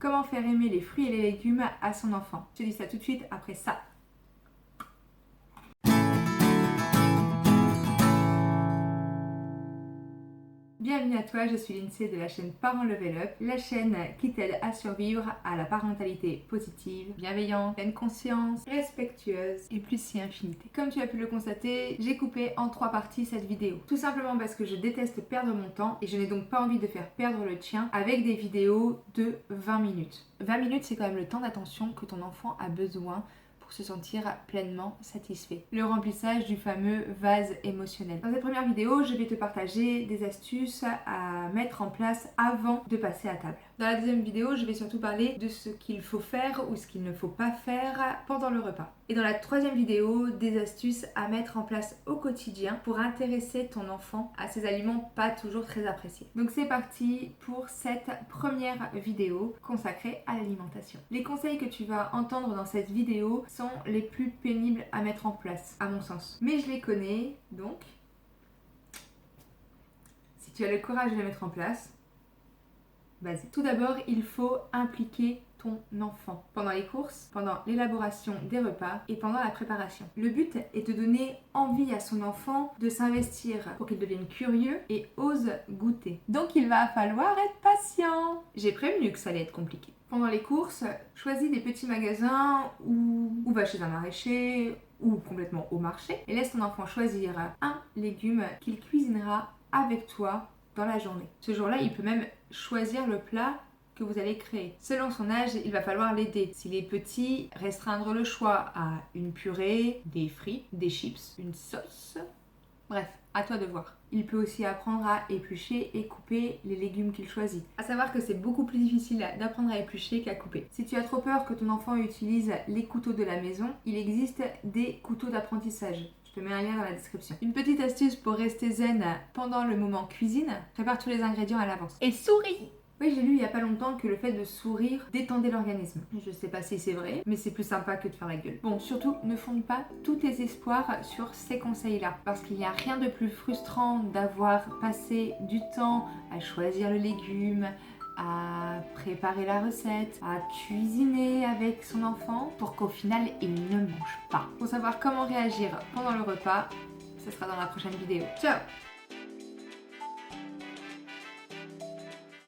Comment faire aimer les fruits et les légumes à son enfant? Je te dis ça tout de suite après ça. Bienvenue à toi, je suis Lindsay de la chaîne Parents Level Up, la chaîne qui t'aide à survivre à la parentalité positive, bienveillante, pleine conscience, respectueuse et plus si infinité. Comme tu as pu le constater, j'ai coupé en 3 parties cette vidéo. Tout simplement parce que je déteste perdre mon temps et je n'ai donc pas envie de faire perdre le tien avec des vidéos de 20 minutes. 20 minutes, c'est quand même le temps d'attention que ton enfant a besoin pour se sentir pleinement satisfait. Le remplissage du fameux vase émotionnel. Dans cette première vidéo, je vais te partager des astuces à mettre en place avant de passer à table. Dans la deuxième vidéo, je vais surtout parler de ce qu'il faut faire ou ce qu'il ne faut pas faire pendant le repas. Et dans la troisième vidéo, des astuces à mettre en place au quotidien pour intéresser ton enfant à ces aliments pas toujours très appréciés. Donc c'est parti pour cette première vidéo consacrée à l'alimentation. Les conseils que tu vas entendre dans cette vidéo sont les plus pénibles à mettre en place, à mon sens. Mais je les connais, donc si tu as le courage de les mettre en place, vas-y. Tout d'abord, il faut impliquer ton enfant pendant les courses, pendant l'élaboration des repas et pendant la préparation. Le but est de donner envie à son enfant de s'investir pour qu'il devienne curieux et ose goûter. Donc il va falloir être patient. J'ai prévenu que ça allait être compliqué. Pendant les courses, choisis des petits magasins ou va chez un maraîcher ou complètement au marché et laisse ton enfant choisir un légume qu'il cuisinera avec toi dans la journée. Ce jour-là, il peut même choisir le plat que vous allez créer. Selon son âge, il va falloir l'aider. S'il est petit, restreindre le choix à une purée, des frites, des chips, une sauce. Bref, à toi de voir. Il peut aussi apprendre à éplucher et couper les légumes qu'il choisit. À savoir que c'est beaucoup plus difficile d'apprendre à éplucher qu'à couper. Si tu as trop peur que ton enfant utilise les couteaux de la maison, il existe des couteaux d'apprentissage. Je te mets un lien dans la description. Une petite astuce pour rester zen pendant le moment cuisine, prépare tous les ingrédients à l'avance. Et souris! Oui, j'ai lu il y a pas longtemps que le fait de sourire détendait l'organisme. Je sais pas si c'est vrai, mais c'est plus sympa que de faire la gueule. Bon, surtout, ne fonde pas tous tes espoirs sur ces conseils-là. Parce qu'il n'y a rien de plus frustrant d'avoir passé du temps à choisir le légume, à préparer la recette, à cuisiner avec son enfant pour qu'au final, il ne mange pas. Pour savoir comment réagir pendant le repas, ce sera dans la prochaine vidéo. Ciao!